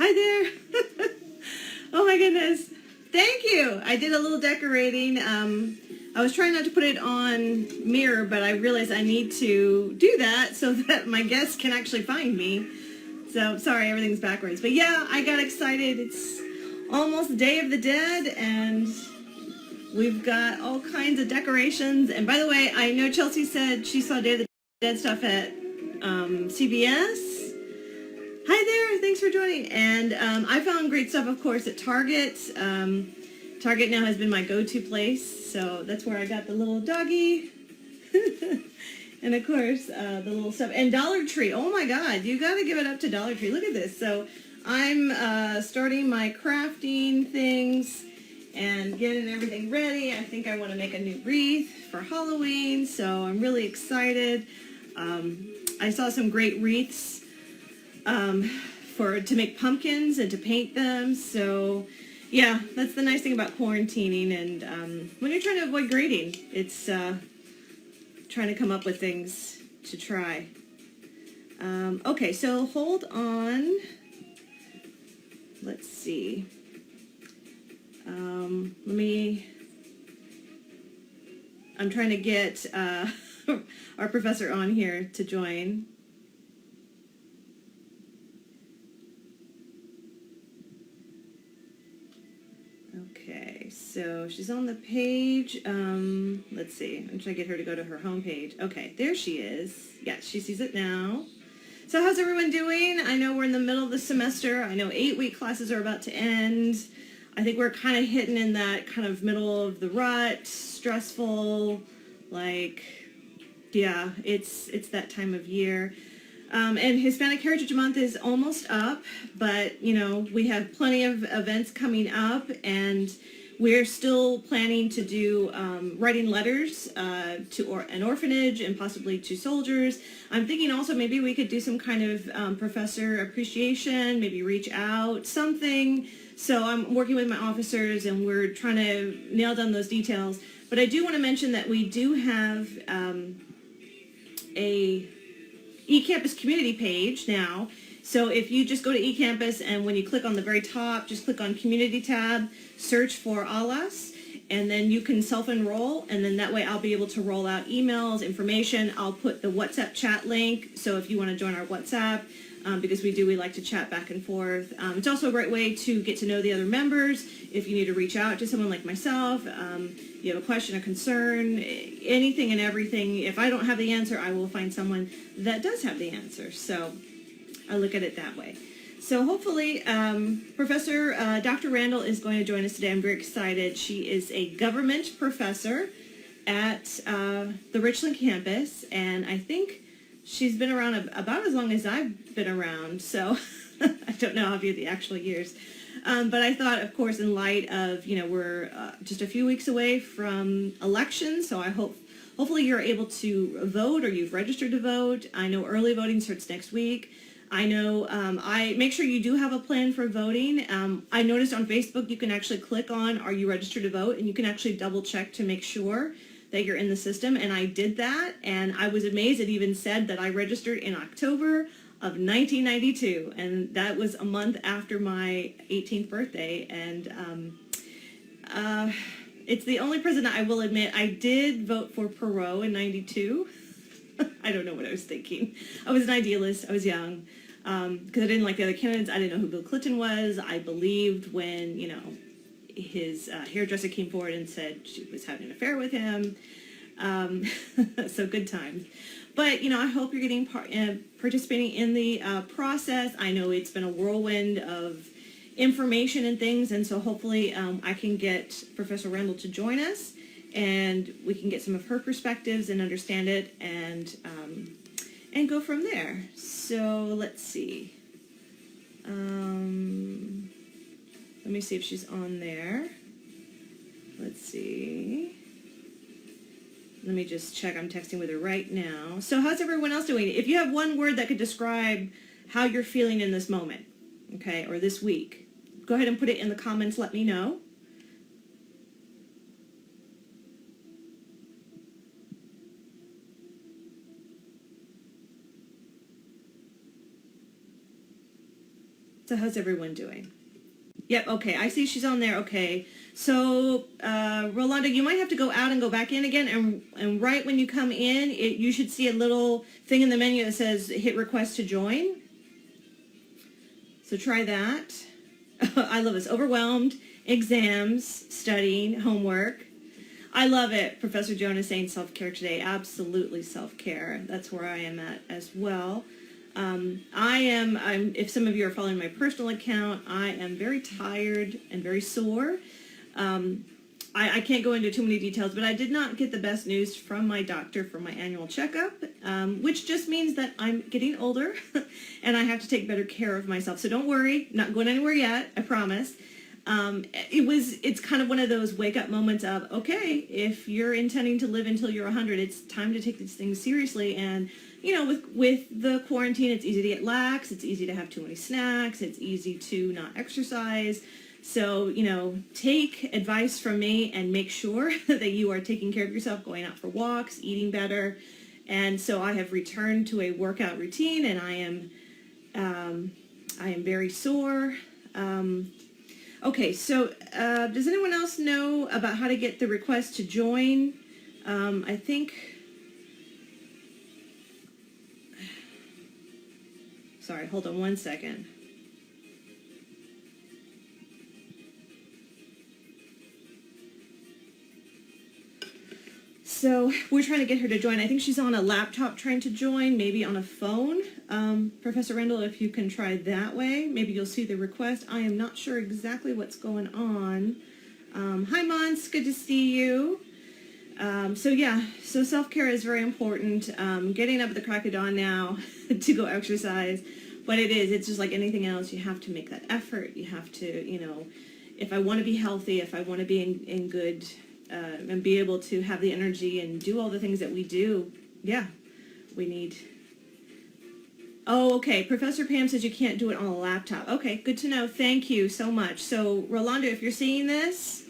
Hi there. Oh my goodness. Thank you. I did a little decorating. I was trying not to put it on mirror, but I realized I need to do that so that my guests can actually find me. So sorry, everything's backwards. But yeah, I got excited. It's almost Day of the Dead, and we've got all kinds of decorations. And by the way, I know Chelsea said she saw Day of the Dead stuff at CVS. Hi there, thanks for joining. And I found great stuff, of course, at Target. Target now has been my go-to place, so that's where I got the little doggy. And of course, the little stuff. And Dollar Tree, oh my God, you gotta give it up to Dollar Tree. Look at this. So I'm starting my crafting things and getting everything ready. I think I want to make a new wreath for Halloween, so I'm really excited. I saw some great wreaths to make pumpkins and to paint them. So yeah, that's the nice thing about quarantining. And when you're trying to avoid grading, it's trying to come up with things to try. Okay, so hold on. Let's see. I'm trying to get our professor on here to join. Okay, so she's on the page. Let's see. I'm trying to get her to go to her home page. Okay, there she is. Yeah, she sees it now. So how's everyone doing? I know we're in the middle of the semester. I know 8-week classes are about to end. I think we're kind of hitting in that kind of middle of the rut, stressful, like, yeah, it's that time of year. And Hispanic Heritage Month is almost up, but, you know, we have plenty of events coming up, and we're still planning to do writing letters to an orphanage and possibly to soldiers. I'm thinking also maybe we could do some kind of professor appreciation, maybe reach out, something. So I'm working with my officers, and we're trying to nail down those details. But I do want to mention that we do have a eCampus community page now. So if you just go to eCampus, and when you click on the very top, just click on community tab, search for ALAS, and then you can self-enroll, and then that way I'll be able to roll out emails, information. I'll put the WhatsApp chat link, so if you want to join our WhatsApp, because we like to chat back and forth. It's also a great way to get to know the other members. If you need to reach out to someone like myself, you have a question, a concern, anything and everything. If I don't have the answer, I will find someone that does have the answer. So I look at it that way. So hopefully, Professor Dr. Randle is going to join us today. I'm very excited. She is a government professor at the Richland campus, and I think she's been around about as long as I've been around, so I don't know how few the actual years. But I thought, of course, in light of, you know, we're just a few weeks away from elections, so I hopefully you're able to vote, or you've registered to vote. I know early voting starts next week. I know I make sure you do have a plan for voting. I noticed on Facebook you can actually click on, are you registered to vote, and you can actually double check to make sure that you're in the system, and I did that, and I was amazed. It even said that I registered in October of 1992, and that was a month after my 18th birthday, and it's the only president I will admit. I did vote for Perot in 92. I don't know what I was thinking. I was an idealist. I was young, because I didn't like the other candidates. I didn't know who Bill Clinton was. I believed when, you know, his hairdresser came forward and said she was having an affair with him. So good times. But, you know, I hope you're getting participating in the process. I know it's been a whirlwind of information and things, and so hopefully I can get Professor Randle to join us, and we can get some of her perspectives and understand it, and go from there. So let's see. Let me see if she's on there. Let's see. Let me just check. I'm texting with her right now. So how's everyone else doing? If you have one word that could describe how you're feeling in this moment, okay, or this week, go ahead and put it in the comments. Let me know. So how's everyone doing? Yep, okay. I see she's on there. Okay. So, Rolanda, you might have to go out and go back in again. And right when you come in, you should see a little thing in the menu that says hit request to join. So try that. I love this. Overwhelmed, exams, studying, homework. I love it. Professor Jonas saying self-care today. Absolutely self-care. That's where I am at as well. If some of you are following my personal account, I am very tired and very sore. I can't go into too many details, but I did not get the best news from my doctor for my annual checkup, which just means that I'm getting older and I have to take better care of myself. So don't worry, not going anywhere yet, I promise. It's kind of one of those wake up moments of, okay, if you're intending to live until you're 100, it's time to take these things seriously. And, with the quarantine, it's easy to get lax. It's easy to have too many snacks. It's easy to not exercise. So, take advice from me and make sure that you are taking care of yourself, going out for walks, eating better. And so I have returned to a workout routine, and I am very sore. Okay, so does anyone else know about how to get the request to join? I think, sorry, hold on one second. So we're trying to get her to join. I think she's on a laptop trying to join, maybe on a phone. Professor Randle, if you can try that way, maybe you'll see the request. I am not sure exactly what's going on. Hi, Mons, good to see you. So self-care is very important. Getting up at the crack of dawn now to go exercise, but it's just like anything else. You have to make that effort. You have to, if I want to be healthy, if I want to be in good, and be able to have the energy and do all the things that we do, we need. Oh, okay. Professor Pam says you can't do it on a laptop. Okay, good to know. Thank you so much. So, Rolanda, if you're seeing this,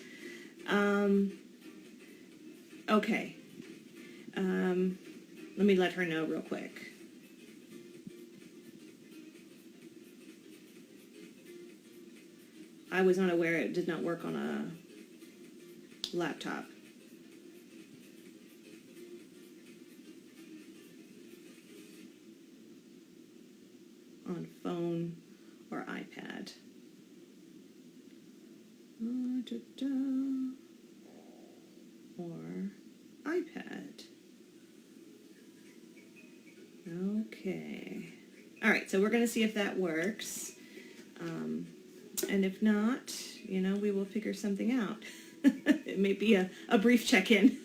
okay. Let me let her know real quick. I was unaware it did not work on a laptop. On phone or iPad. Or iPad. Okay. All right, so we're going to see if that works. And if not, we will figure something out. It may be a brief check-in.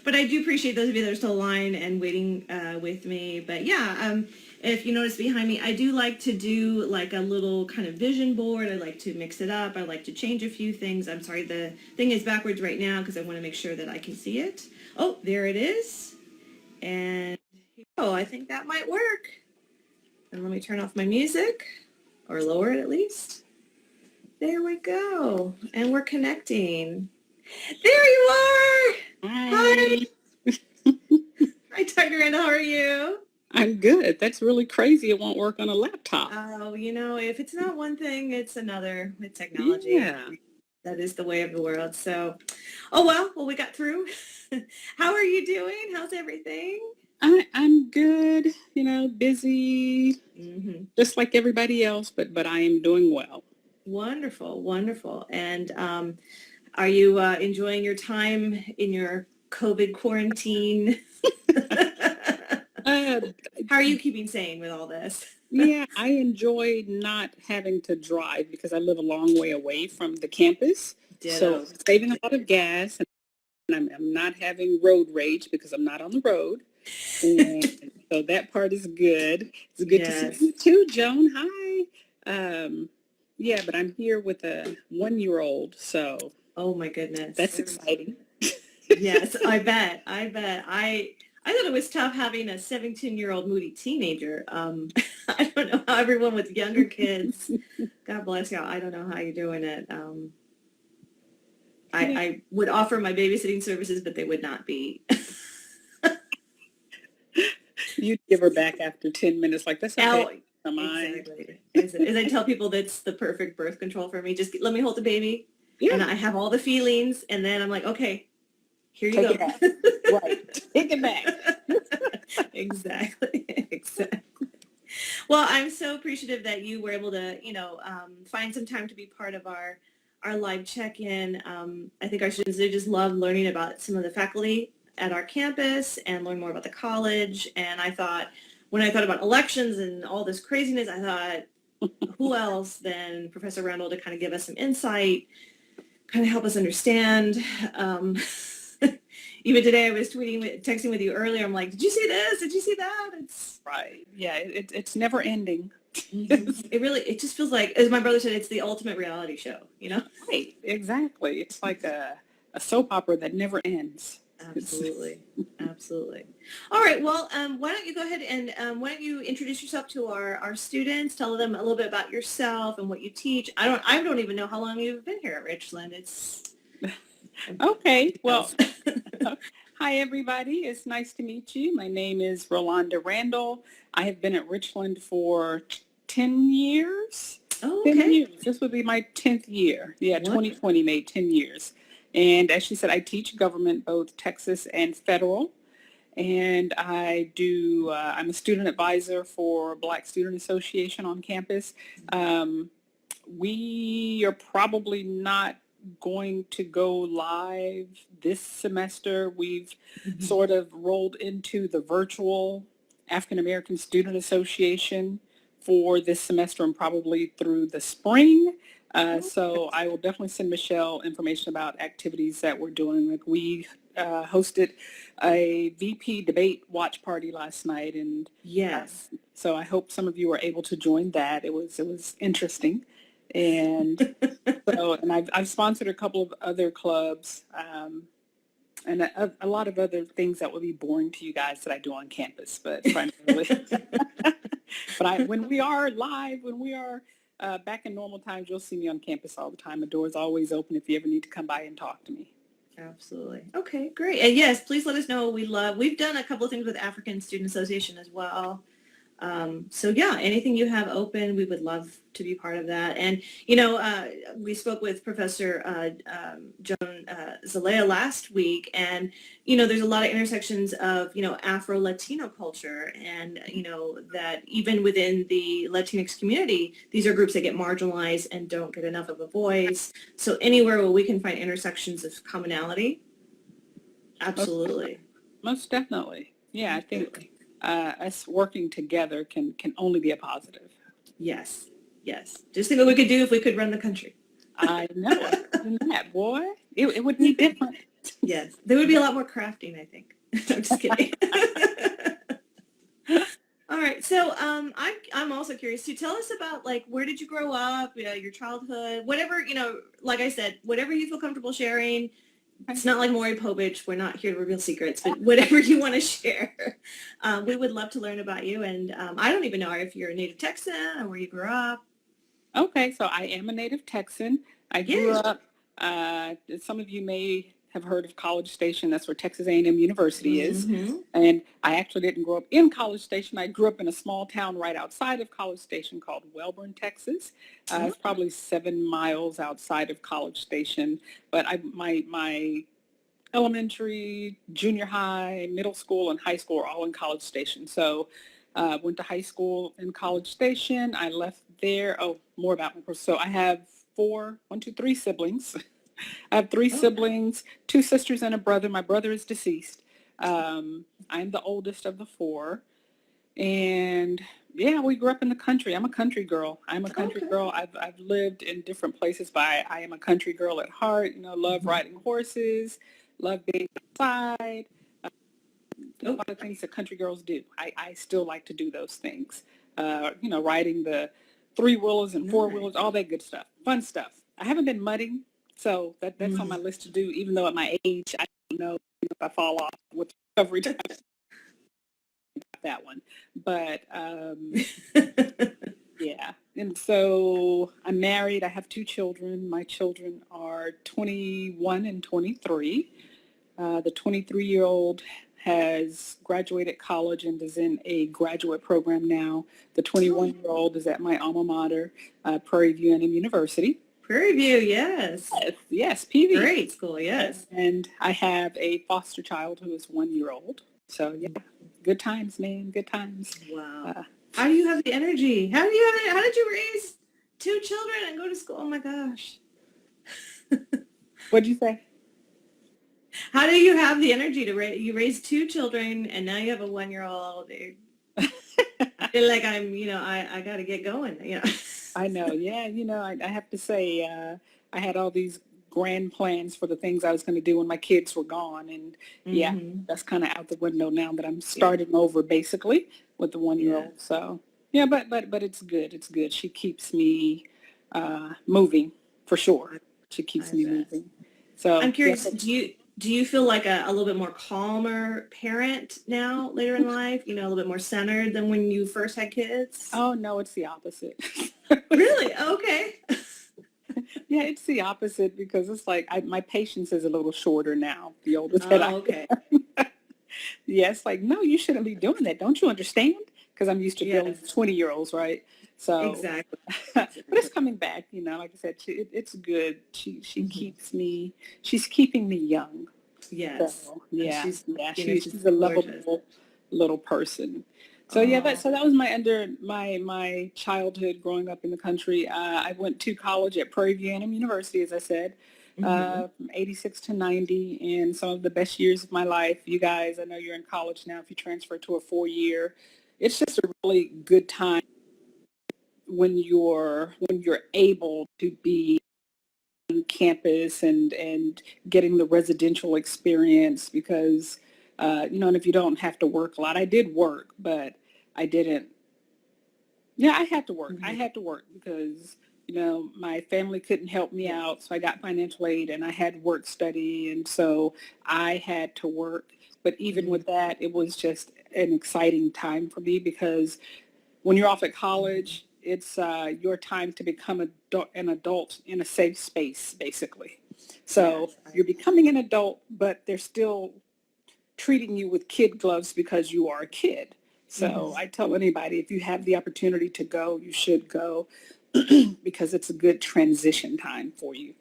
But I do appreciate those of you that are still online and waiting with me. But if you notice behind me, I do like to do like a little kind of vision board. I like to mix it up. I like to change a few things. I'm sorry, the thing is backwards right now because I want to make sure that I can see it. Oh, there it is. And I think that might work. And let me turn off my music, or lower it at least. There we go. And we're connecting. There you are! Hi. Hi, Dr. Randle. How are you? I'm good. That's really crazy. It won't work on a laptop. Oh, if it's not one thing, it's another with technology. Yeah. That is the way of the world. So, well, we got through. How are you doing? How's everything? I'm good, busy, just like everybody else, but I am doing well. Wonderful, wonderful. And are you enjoying your time in your COVID quarantine? How are you keeping sane with all this? Yeah, I enjoy not having to drive because I live a long way away from the campus. Ditto. So saving a lot of gas, and I'm not having road rage because I'm not on the road. And so that part is good. It's good to see you too, Joan. Hi. But I'm here with a 1-year-old, so. Oh my goodness. That's exciting. Yes, I bet. I thought it was tough having a 17-year-old moody teenager. I don't know how everyone with younger kids, God bless y'all, I don't know how you're doing it. I would offer my babysitting services, but they would not be. You'd give her back after 10 minutes, like, that's okay. the mind. Exactly. As I tell people, that's the perfect birth control for me. Just let me hold the baby, and Yeah, I have all the feelings, and then I'm like, okay, here you take it go. back. Right. Take it back. Exactly. Exactly. Well, I'm so appreciative that you were able to, find some time to be part of our live check-in. I think our students, they just love learning about some of the faculty at our campus and learn more about the college. And when I thought about elections and all this craziness, I thought, who else than Professor Randle to kind of give us some insight, kind of help us understand. Even today, I was texting with you earlier. I'm like, did you see this? Did you see that? It's Right. Yeah, it's never ending. it just feels like, as my brother said, it's the ultimate reality show, Right. Exactly. It's like a soap opera that never ends. Absolutely. Absolutely. All right. Well, why don't you go ahead and why don't you introduce yourself to our students, tell them a little bit about yourself and what you teach. I don't even know how long you've been here at Richland. It's Okay. Well, hi, everybody. It's nice to meet you. My name is Rolanda Randle. I have been at Richland for 10 years. Oh, 10 okay. years. This would be my 10th year. Yeah, What? 2020 made 10 years. And as she said, I teach government, both Texas and federal. And I'm a student advisor for Black Student Association on campus. We are probably not going to go live this semester. We've sort of rolled into the virtual African American Student Association for this semester and probably through the spring. So I will definitely send Michelle information about activities that we're doing. Like we hosted a VP debate watch party last night, and Yes. so I hope some of you were able to join that. It was interesting. And I've sponsored a couple of other clubs, and a lot of other things that will be boring to you guys that I do on campus, but primarily. When we are live, when we are back in normal times, you'll see me on campus all the time. The door is always open if you ever need to come by and talk to me. Absolutely. Okay, great. And yes, please let us know. We've done a couple of things with African Student Association as well. So yeah, anything you have open, we would love to be part of that. And, we spoke with Professor Joan Zalea last week, and, there's a lot of intersections of, Afro-Latino culture, and, that even within the Latinx community, these are groups that get marginalized and don't get enough of a voice. So anywhere where we can find intersections of commonality, absolutely. Most definitely. Yeah, I think us working together can only be a positive. Yes. Yes. Just think what we could do if we could run the country. I know. Imagine that, boy. It would be different. Yes. There would be a lot more crafting, I think. I'm just kidding. All right. So I'm also curious to tell us about, like, where did you grow up, your childhood, whatever, like I said, whatever you feel comfortable sharing. It's not like Maury Povich. We're not here to reveal secrets, but whatever you want to share. We would love to learn about you. And I don't even know if you're a native Texan or where you grew up. Okay, so I am a native Texan. I grew up, some of you may have heard of College Station. That's where Texas A&M University is. Mm-hmm. And I actually didn't grow up in College Station. I grew up in a small town right outside of College Station called Wellborn, Texas. It's probably 7 miles outside of College Station. But my elementary, junior high, middle school, and high school are all in College Station. So went to high school in College Station. I left there. Oh, more about my person. So I have three siblings. I have three siblings, 2 sisters and a brother. My brother is deceased. I'm the oldest of the 4. And yeah, we grew up in the country. I'm a country girl. Girl. I've lived in different places, but I am a country girl at heart. Love riding horses, love being outside. A lot of things that country girls do. I still like to do those things. Riding the 3-wheelers and 4-wheelers, all that good stuff. Fun stuff. I haven't been mudding, so that's on my list to do, even though at my age, I don't know if I fall off with recovery time. That one. But yeah. And so I'm married. I have 2 children. My children are 21 and 23. The 23-year-old has graduated college and is in a graduate program now. The 21-year-old is at my alma mater, Prairie View A&M University. Prairie View, yes. Yes, PV. Great school, yes. And I have a foster child who is 1 year old. So yeah, good times, man, good times. Wow. How do you have the energy? How did you raise 2 children and go to school? Oh my gosh. What'd you say? How do you have the energy to raise 2 children and now you have a 1-year-old? I feel like I got to get going. I know. Yeah. I have to say, I had all these grand plans for the things I was going to do when my kids were gone. And yeah, that's kind of out the window now that I'm starting over basically with the 1-year-old. So yeah, but it's good. It's good. She keeps me moving for sure. She keeps me moving. So I'm curious, do you feel like a little bit more calmer parent now later in life? A little bit more centered than when you first had kids? Oh, no, it's the opposite. Really? Okay. Yeah, it's the opposite because it's like my patience is a little shorter now, the older that I okay. am. Yeah, it's like, no, you shouldn't be doing that. Don't you understand? Because I'm used to dealing with 20-year-olds, right? So, exactly. But it's coming back, like I said, it's good. She keeps me, she's keeping me young. Yes. So, yeah, she's she's a lovable little person. So that was my childhood growing up in the country. I went to college at Prairie View A&M University, as I said, from 86 to 90, and some of the best years of my life. You guys, I know you're in college now. If you transfer to a 4-year, it's just a really good time when you're able to be on campus and getting the residential experience because and if you don't have to work a lot. I did work, but I didn't. Yeah, I had to work. I had to work because my family couldn't help me out, so I got financial aid and I had work study, and so I had to work. But even with that, it was just an exciting time for me because when you're off at college, it's your time to become an adult in a safe space, basically. So you're becoming an adult, but they're still treating you with kid gloves because you are a kid. So I tell anybody, if you have the opportunity to go, you should go because it's a good transition time for you.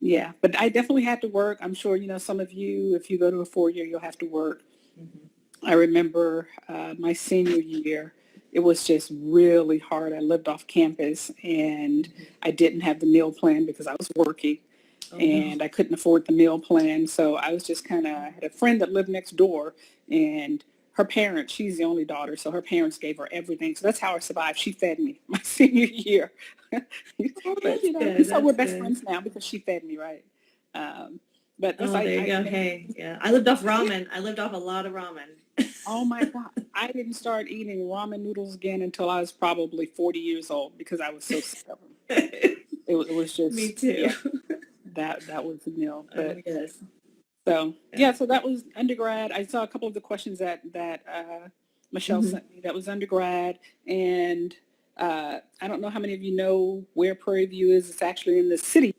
Yeah, but I definitely had to work. I'm sure, some of you, if you go to a 4-year, you'll have to work. I remember my senior year, it was just really hard. I lived off campus and I didn't have the meal plan because I was working and I couldn't afford the meal plan. So I was just I had a friend that lived next door and her parents, she's the only daughter, so her parents gave her everything. So that's how I survived. She fed me my senior year. But, so we're best friends now because she fed me, right? But there you go. Hey, yeah. I lived off ramen. I lived off a lot of ramen. Oh my God. I didn't start eating ramen noodles again until I was probably 40 years old because I was so sick of them. It was just me too. Yeah, that was the meal. But yes. So that was undergrad. I saw a couple of the questions that Michelle sent me. That was undergrad, and I don't know how many of you know where Prairie View is. It's actually in the city,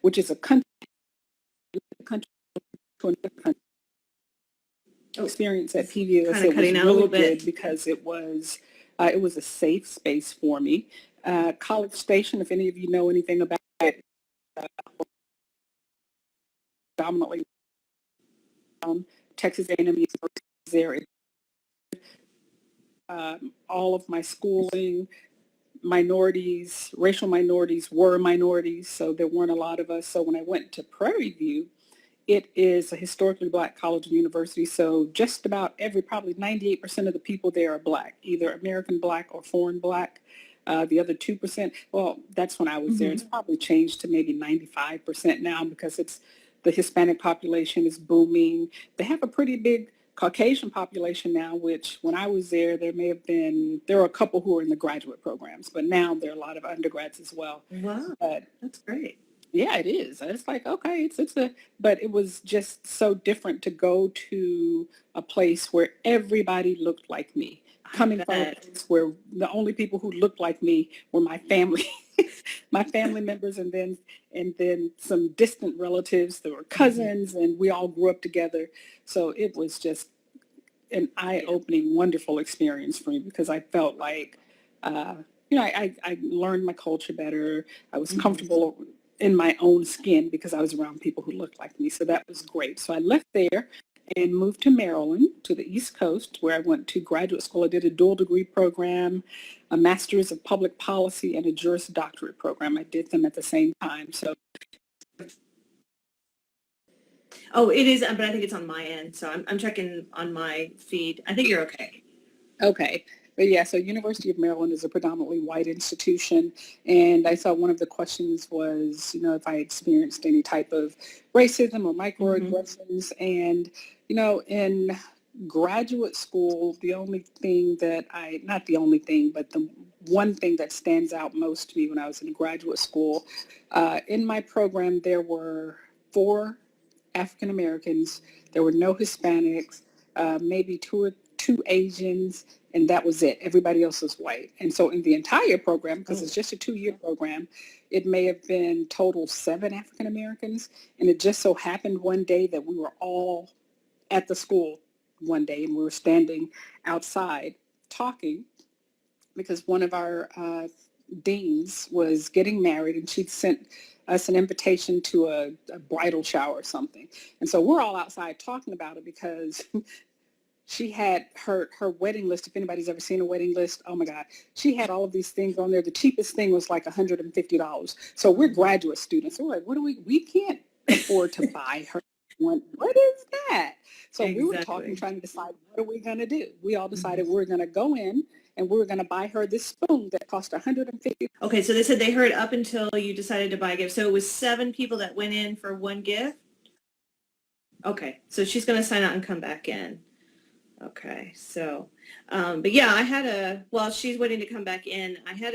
which is a country to another country. Experience at PVU was really good because it was a safe space for me. College Station, if any of you know anything about it, predominantly Texas A&M University area. All of my schooling, racial minorities were minorities, so there weren't a lot of us. So when I went to Prairie View, it is a historically black college and university, so just about probably 98% of the people there are black, either American black or foreign black. The other 2%, well, that's when I was there. It's probably changed to maybe 95% now because the Hispanic population is booming. They have a pretty big Caucasian population now, which when I was there, there were a couple who were in the graduate programs, but now there are a lot of undergrads as well. Wow, that's great. Yeah, it is. It's like, okay, but it was just so different to go to a place where everybody looked like me. coming from a bet. place where the only people who looked like me were my family, my family members, and then some distant relatives that were cousins, and we all grew up together. So it was just an Yeah. eye-opening, wonderful experience for me because I felt like, uh, I learned my culture better. I was comfortable in my own skin because I was around people who looked like me. So that was great. So I left there and moved to Maryland, to the East Coast, where I went to graduate school. I did a dual degree program, a master's of public policy, and a Juris Doctorate program. I did them at the same time. So Oh, it is, but I think it's on my end. So I'm checking on my feed. I think you're okay. okay. But yeah, so University of Maryland is a predominantly white institution. And I saw one of the questions was, if I experienced any type of racism or microaggressions. And, in graduate school, the only thing that not the only thing, but the one thing that stands out most to me when I was in graduate school, in my program, there were 4 African Americans, there were no Hispanics, maybe two Asians, and that was it. Everybody else was white. And so in the entire program, because it's just a 2-year program, it may have been total 7 African Americans. And it just so happened one day that we were all at the school one day, and we were standing outside talking because one of our deans was getting married, and she'd sent us an invitation to a bridal shower or something. And so we're all outside talking about it because she had her wedding list. If anybody's ever seen a wedding list, oh my God, she had all of these things on there. The cheapest thing was like $150. So we're graduate students. So we're like, we can't afford to buy her one. What is that? So we were talking, trying to decide, what are we going to do? We all decided we were going to go in and we were going to buy her this spoon that cost $150. Okay, so they said they heard up until you decided to buy a gift. So it was 7 people that went in for one gift? Okay, so she's going to sign out and come back in. Okay, so, but yeah, while she's waiting to come back in, I have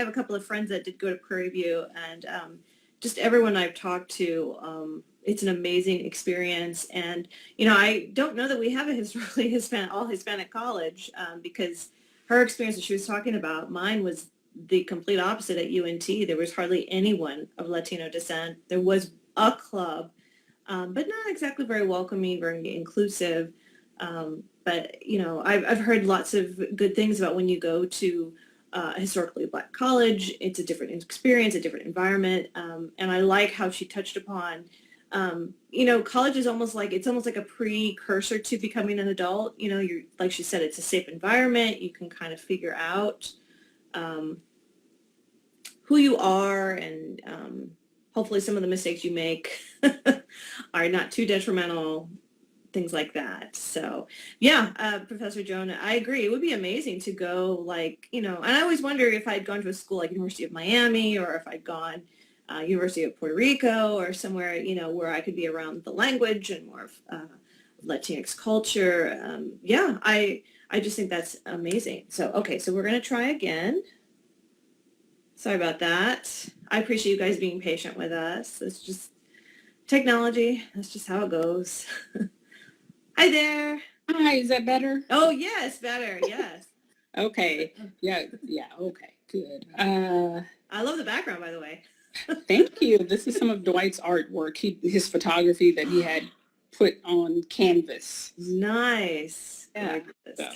a couple of friends that did go to Prairie View, and just everyone I've talked to, it's an amazing experience. And, I don't know that we have a historically Hispanic college, because her experience that she was talking about, mine was the complete opposite at UNT. There was hardly anyone of Latino descent. There was a club, but not exactly very welcoming, very inclusive. But, I've heard lots of good things about when you go to a historically Black college. It's a different experience, a different environment. And I like how she touched upon, college is almost like a precursor to becoming an adult. You're, like she said, it's a safe environment. You can kind of figure out who you are, and hopefully some of the mistakes you make are not too detrimental, things like that. So yeah, Professor Joan, I agree. It would be amazing to go, and I always wonder if I'd gone to a school like University of Miami, or if I'd gone University of Puerto Rico, or somewhere, where I could be around the language and more of Latinx culture. Yeah, I just think that's amazing. So, okay, so we're going to try again. Sorry about that. I appreciate you guys being patient with us. It's just technology. That's just how it goes. Hi there. Hi, is that better? Oh, yes, better. Yes. Okay. Yeah. Okay. Good. I love the background, by the way. Thank you. This is some of Dwight's artwork, his photography that he had put on canvas. Nice. Yeah.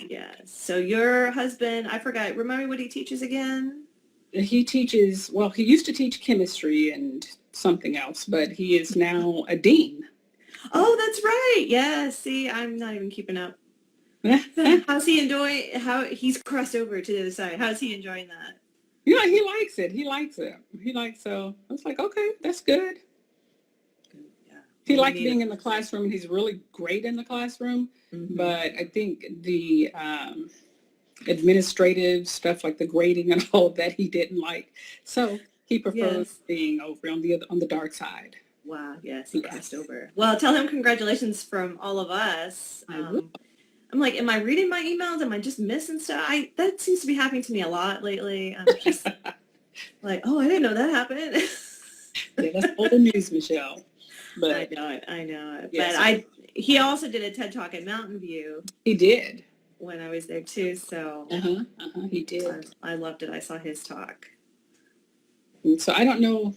Yes. So your husband, I forgot, remind me what he teaches again? He teaches, well, he used to teach chemistry and something else, but he is now a dean. Oh, that's right. Yeah. See, I'm not even keeping up. How's he enjoying, how he's crossed over to the other side? How's he enjoying that? Yeah, he likes it. So I was like, okay, that's good. Yeah. He liked being in the classroom. He's really great in the classroom. But I think the administrative stuff, like the grading and all of that, he didn't like. So he prefers being over on the dark side. Wow. Yes. He crossed over. Well, tell him congratulations from all of us. I'm like, am I reading my emails? Am I just missing stuff? That seems to be happening to me a lot lately. I'm just like, oh, I didn't know that happened. Yeah, that's old news, Michelle. But I know it. Yes. But he also did a TED Talk at Mountain View. He did. when I was there too. So He did. I loved it. I saw his talk. So I don't know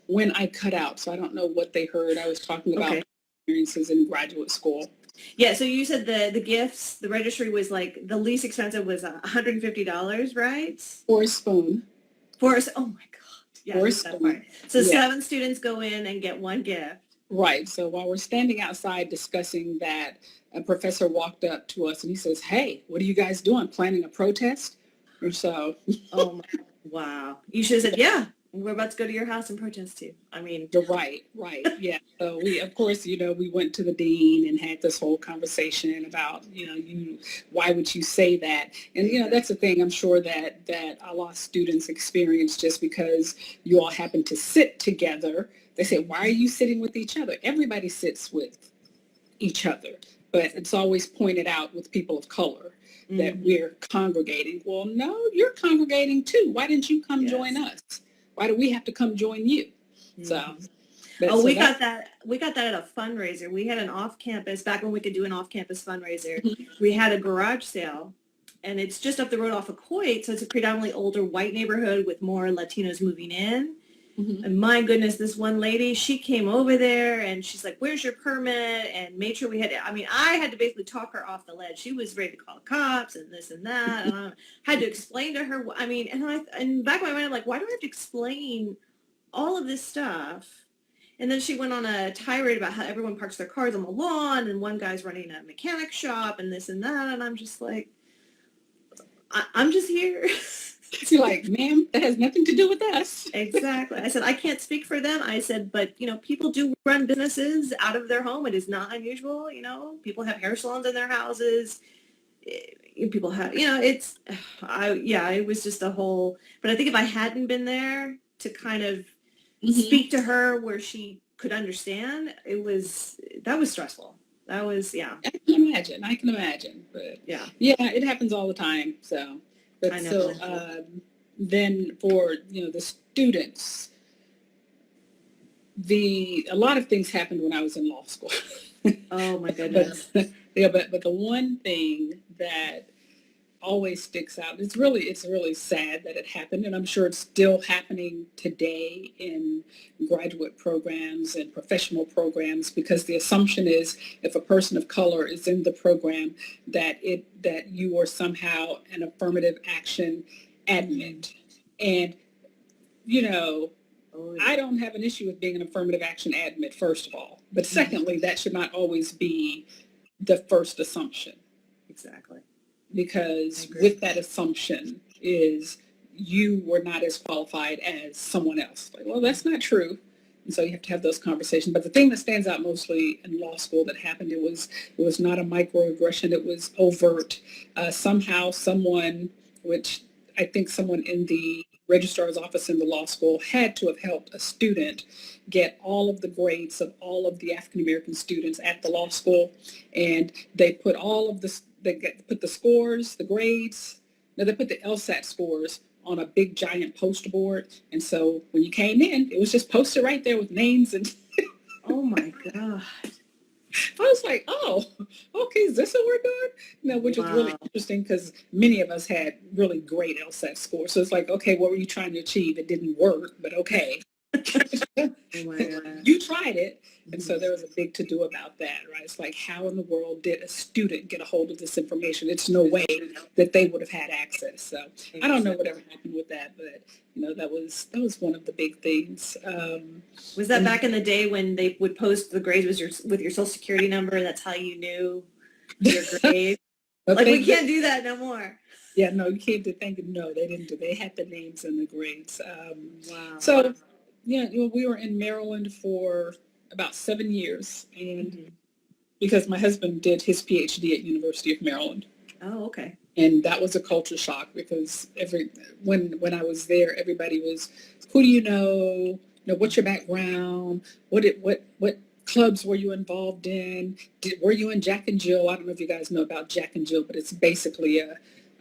when I cut out, so I don't know what they heard. I was talking about experiences in graduate school. Yeah, so you said the gifts, the registry was like the least expensive was $150, right? For a spoon. Oh my God. Yeah, For a that part. spoon. So 7 students go in and get 1 gift. Right. So while we're standing outside discussing that, a professor walked up to us and he says, "Hey, what are you guys doing? Planning a protest?" Or so. Oh, wow. You should have said, yeah, we're about to go to your house and protest too. I mean. Right. Yeah. So we, of course, we went to the dean and had this whole conversation about, why would you say that? And, that's the thing I'm sure that a lot of students experience just because you all happen to sit together. They say, why are you sitting with each other? Everybody sits with each other, but it's always pointed out with people of color that we're congregating. Well, no, you're congregating too. Why didn't you come join us? Why do we have to come join you? So, we got that at a fundraiser. We had an off-campus, back when we could do an off-campus fundraiser, we had a garage sale, and it's just up the road off of Coit, so it's a predominantly older white neighborhood with more Latinos moving in. And my goodness, this one lady, she came over there and she's like, "Where's your permit?" And made sure I had to basically talk her off the ledge. She was ready to call the cops and this and that. And I had to explain to her, and back in my mind, I'm like, why do I have to explain all of this stuff? And then she went on a tirade about how everyone parks their cars on the lawn and one guy's running a mechanic shop and this and that. And I'm just like, I'm just here. You're like, ma'am, that has nothing to do with us. Exactly. I said, I can't speak for them. I said, but, people do run businesses out of their home. It is not unusual. People have hair salons in their houses. People have, it was just a whole, but I think if I hadn't been there to kind of speak to her where she could understand, that was stressful. That was, I can imagine. But yeah, it happens all the time. So. But so then for, the students, a lot of things happened when I was in law school. Oh my goodness. But the one thing that always sticks out, it's really sad that it happened, and I'm sure it's still happening today in graduate programs and professional programs, because the assumption is if a person of color is in the program that you are somehow an affirmative action admit. And I don't have an issue with being an affirmative action admit, first of all, but secondly, that should not always be the first assumption. Exactly. Because with that assumption is you were not as qualified as someone else. Like, well, that's not true. And so you have to have those conversations. But the thing that stands out mostly in law school that happened, it was not a microaggression. It was overt. Somehow someone, which I think someone in the registrar's office in the law school had to have helped a student get all of the grades of all of the African-American students at the law school. And they put they put the scores, the grades, they put the LSAT scores on a big giant poster board. And so when you came in, it was just posted right there with names and oh my God. I was like, oh, okay, is this what we're doing? Which is really interesting because many of us had really great LSAT scores. So it's like, okay, what were you trying to achieve? It didn't work, but okay. Oh my God. You tried it. And so there was a big to-do about that, right? It's like, how in the world did a student get a hold of this information? It's no way that they would have had access. So I don't know whatever happened with that, but that was one of the big things. Was that back in the day when they would post the grades with your social security number? That's how you knew your grade. Like, we can't do that no more. Yeah, no, you can't do. No, they didn't do. They had the names and the grades. Wow. So we were in Maryland for about 7 years, and because my husband did his PhD at University of Maryland. Oh, okay. And that was a culture shock because when I was there, everybody was, who do you know? What's your background? What clubs were you involved in? Were you in Jack and Jill? I don't know if you guys know about Jack and Jill, but it's basically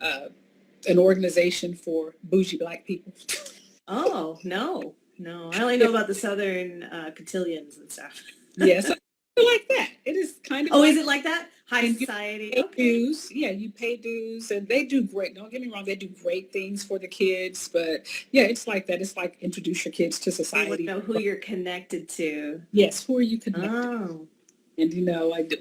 an organization for bougie Black people. Oh, no. I only know about the Southern cotillions and stuff. Yes, like that. It is kind of. Oh, is it like that? High And you society. pay Okay. dues. Yeah, you pay dues, and they do great. Don't get me wrong, they do great things for the kids. But yeah, it's like that. It's like introduce your kids to They would society. know who you're connected to. Yes, who are you connected? Oh. And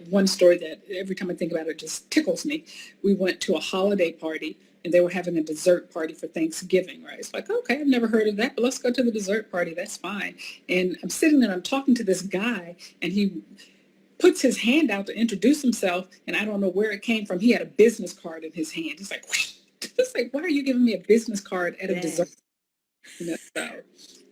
one story that every time I think about it just tickles me. We went to a holiday party and they were having a dessert party for Thanksgiving, right? It's like, okay, I've never heard of that, but let's go to the dessert party. That's fine. And I'm sitting there, I'm talking to this guy, and he puts his hand out to introduce himself, and I don't know where it came from. He had a business card in his hand. He's like, whoosh. It's like, why are you giving me a business card at a dessert? Dang. So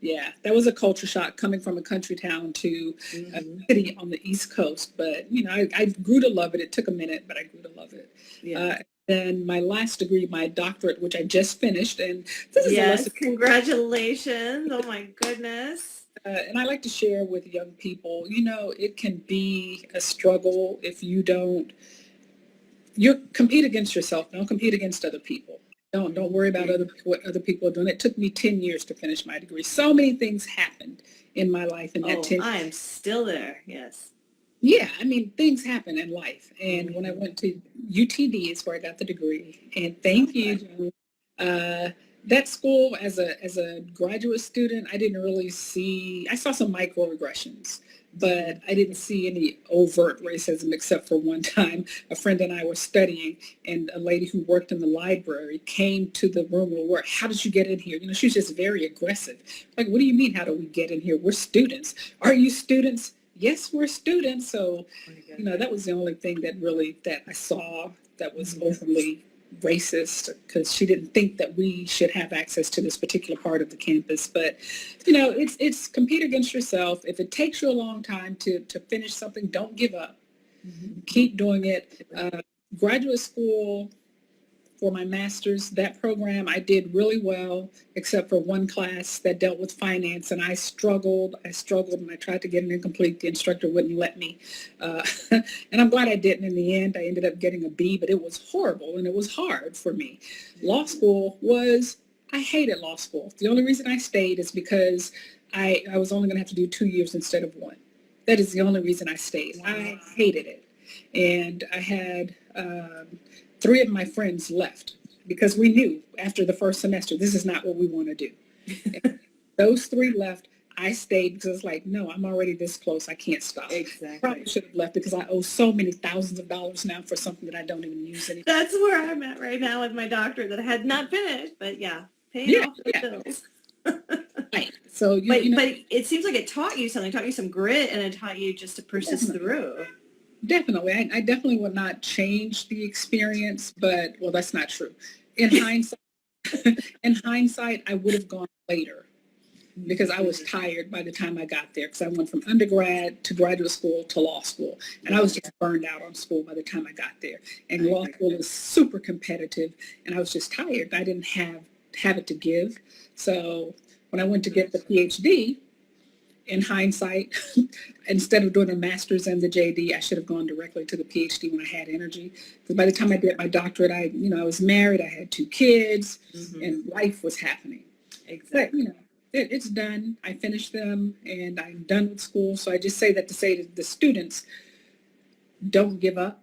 yeah, that was a culture shock coming from a country town to a Mm-hmm. city on the East Coast. But I grew to love it. It took a minute, but I grew to love it. Yeah. Then my last degree, my doctorate, which I just finished, and this is a Yes. lesson. Congratulations. Oh my goodness. And I like to share with young people. It can be a struggle if you compete against yourself. Don't compete against other people. Don't worry about what other people are doing. It took me 10 years to finish my degree. So many things happened in my life in that Oh, 10. I am still there. Yes. Yeah, I mean, things happen in life. And when I Mm-hmm. went to UTD is where I got the degree. And thank you, Okay. Joan. That school, as a graduate student, I didn't really see. I saw some microaggressions, but I didn't see any overt racism except for one time a friend and I were studying, and a lady who worked in the library came to the room where we were. How did you get in here? She was just very aggressive. Like, what do you mean? How do we get in here? We're students. Are you students? Yes, we're students. So, Oh my goodness. that was the only thing that I saw that was Mhm. overly racist, because she didn't think that we should have access to this particular part of the campus. But it's compete against yourself. If it takes you a long time to finish something, don't give up. Mhm. Keep doing it. Graduate school, for my master's, that program, I did really well, except for one class that dealt with finance, and I struggled, and I tried to get an incomplete. The instructor wouldn't let me. And I'm glad I didn't in the end. I ended up getting a B, but it was horrible, and it was hard for me. Law school I hated law school. The only reason I stayed is because I was only going to have to do 2 years instead of one. That is the only reason I stayed. I hated it. And I had three of my friends left because we knew after the first semester, this is not what we want to do. And those three left. I stayed because it's like, no, I'm already this close. I can't stop. Exactly. Probably should have left because I owe so many thousands of dollars now for something that I don't even use anymore. That's where I'm at right now with my doctorate that I had not finished, but yeah, paying Yeah, off the yeah. bills. Right. So But it seems like it taught you something, taught you some grit, and it taught you just to persist definitely. through. Definitely. I definitely would not change the experience, but well, that's not true. In hindsight, I would have gone later because I was tired by the time I got there, because I went from undergrad to graduate school to law school, and I was just burned out on school by the time I got there. And law school is super competitive, and I was just tired. I didn't have it to give. So when I went to get the PhD, in hindsight, instead of doing a master's and the JD, I should have gone directly to the PhD when I had energy. Because by the time I did my doctorate, I was married, I had 2 kids, and life was happening. Exactly. But it's done. I finished them, and I'm done with school. So I just say that to say to the students, don't give up.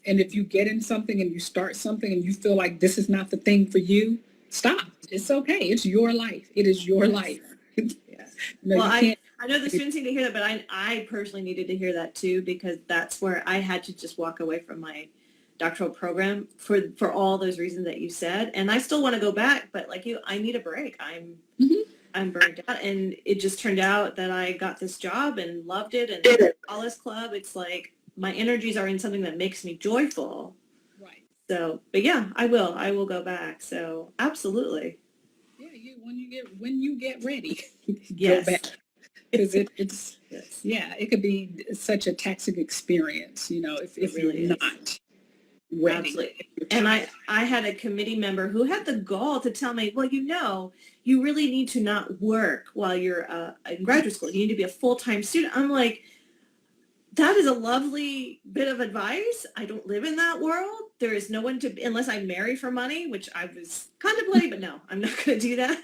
And if you get in something and you start something and you feel like this is not the thing for you, stop. It's okay. It's your life. It is your life. Yes. No, Well, you can't. I know the students need to hear that, but I personally needed to hear that too, because that's where I had to just walk away from my doctoral program for all those reasons that you said. And I still want to go back, but like you, I need a break. I'm burned out, and it just turned out that I got this job and loved it, and all this club. It's like my energies are in something that makes me joyful. Right. So, but yeah, I will go back. So absolutely. Yeah, when you get ready, go Yes. back, because it's Yes. yeah, it could be such a taxing experience, if It really you're is. not ready. Absolutely. And I had a committee member who had the gall to tell me, well, you really need to not work while you're in graduate school. You need to be a full-time student. I'm like, that is a lovely bit of advice. I don't live in that world. There is no one unless I marry for money, which I was contemplating, but no, I'm not going to do that.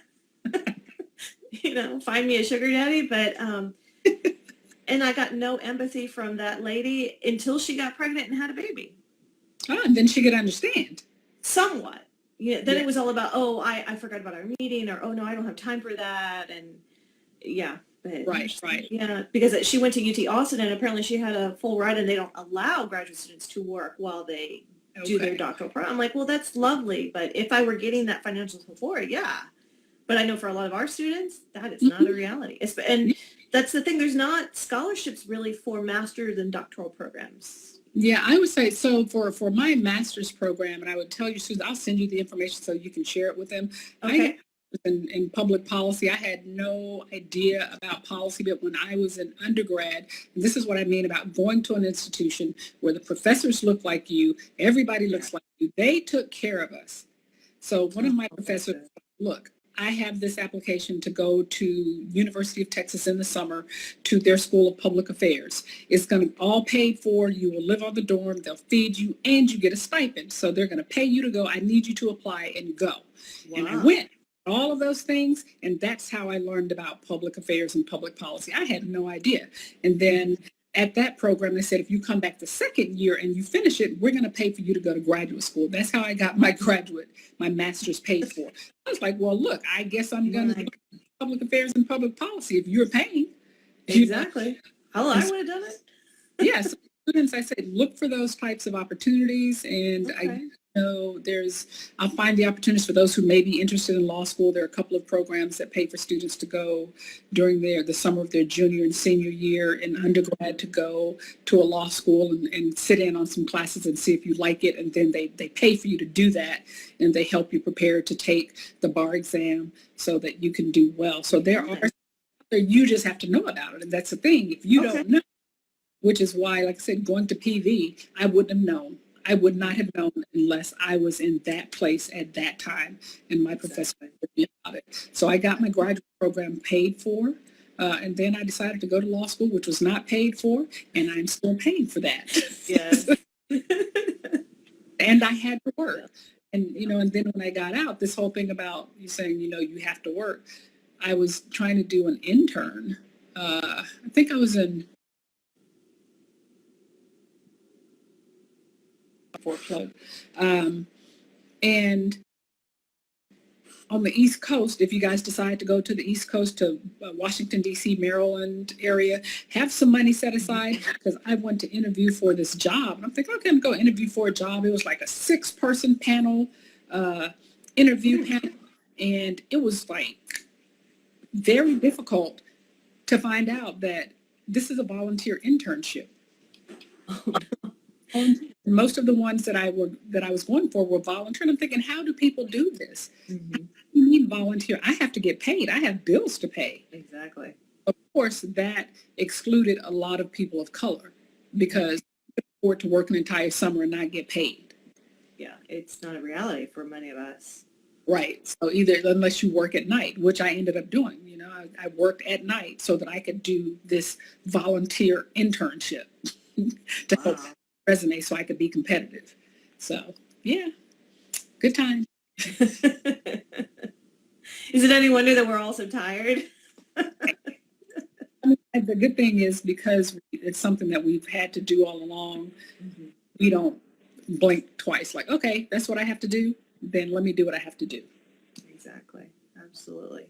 Find me a sugar daddy. But, And I got no empathy from that lady until she got pregnant and had a baby. Oh, and then she could understand. Somewhat. Yeah. Then Yeah. it was all about, oh, I forgot about our meeting, or, oh, no, I don't have time for that. And yeah. But Right. yeah, because she went to UT Austin, and apparently she had a full ride, and they don't allow graduate students to work while they do their doctoral program. I'm like, well, that's lovely, but if I were getting that financial support, yeah. But I know for a lot of our students, that is not a reality. And that's the thing. There's not scholarships really for master's and doctoral programs. Yeah, I would say so for my master's program, and I would tell you, Susan, I'll send you the information so you can share it with them. Okay. In public policy, I had no idea about policy, but when I was an undergrad, and this is what I mean about going to an institution where the professors look like you, everybody looks like you, they took care of us. So one of my professors said, look, I have this application to go to University of Texas in the summer to their School of Public Affairs. It's going to all paid for. You will live on the dorm. They'll feed you and you get a stipend. So they're going to pay you to go. I need you to apply and go. Wow. And I went. All of those things, and that's how I learned about public affairs and public policy. I had no idea. And then at that program, they said, if you come back the second year and you finish it, we're going to pay for you to go to graduate school. That's how I got my master's paid for. I was like, well, look, I guess I'm going to do public affairs and public policy if you're paying. Exactly. Hell, I would have done it. Yes. Students, I said, look for those types of opportunities. And I know I'll find the opportunities for those who may be interested in law school. There are a couple of programs that pay for students to go during the summer of their junior and senior year in undergrad to go to a law school and sit in on some classes and see if you like it. And then they pay for you to do that, and they help you prepare to take the bar exam so that you can do well. So you just have to know about it. And that's the thing. If you don't know, which is why, like I said, going to PV, I wouldn't have known. I would not have known unless I was in that place at that time and my professor told me about it. So I got my graduate program paid for, and then I decided to go to law school, which was not paid for, and I'm still paying for that. Yes. And I had to work. And, and then when I got out, this whole thing about you saying, you have to work, I was trying to do an intern. I think I was in for a plug. And on the East Coast, if you guys decide to go to the East Coast, to Washington, D.C., Maryland area, have some money set aside, because I went to interview for this job. And I'm thinking, okay, I'm going to go interview for a job. It was like a 6-person panel, interview panel. And it was like very difficult to find out that this is a volunteer internship. Most of the ones that I was going for were volunteer. And I'm thinking, how do people do this? Mm-hmm. You need volunteer. I have to get paid. I have bills to pay. Exactly. Of course, that excluded a lot of people of color because they could afford to work an entire summer and not get paid. Yeah, it's not a reality for many of us. Right. So unless you work at night, which I ended up doing. I worked at night so that I could do this volunteer internship to help resume so I could be competitive. So, yeah, good time. Is it any wonder that we're all so tired? The good thing is because it's something that we've had to do all along, we don't blink twice. Like, okay, that's what I have to do. Then let me do what I have to do. Exactly. Absolutely.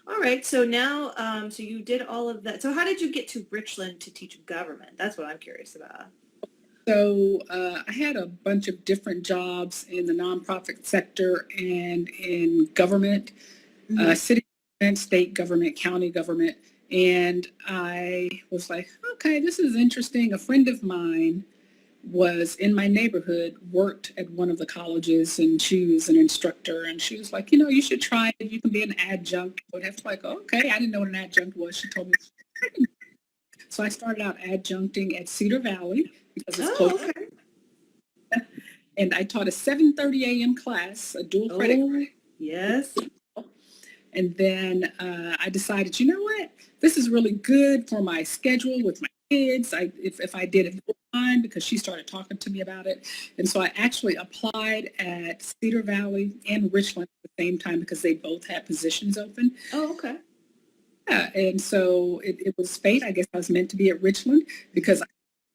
All right. So now, so you did all of that. So how did you get to Richland to teach government? That's what I'm curious about. So I had a bunch of different jobs in the nonprofit sector and in government, city government, state government, county government. And I was like, okay, this is interesting. A friend of mine was in my neighborhood, worked at one of the colleges, and she was an instructor. And she was like, you should try it. You can be an adjunct. I would have to like, okay, I didn't know what an adjunct was. She told me. So I started out adjuncting at Cedar Valley because it's close. Okay. And I taught a 7:30 a.m. class, a dual credit. Yes. And then I decided, you know what? This is really good for my schedule with my kids. If I did it full time, because she started talking to me about it. And so I actually applied at Cedar Valley and Richland at the same time because they both had positions open. Oh, okay. Yeah, and so it was fate. I guess I was meant to be at Richland because I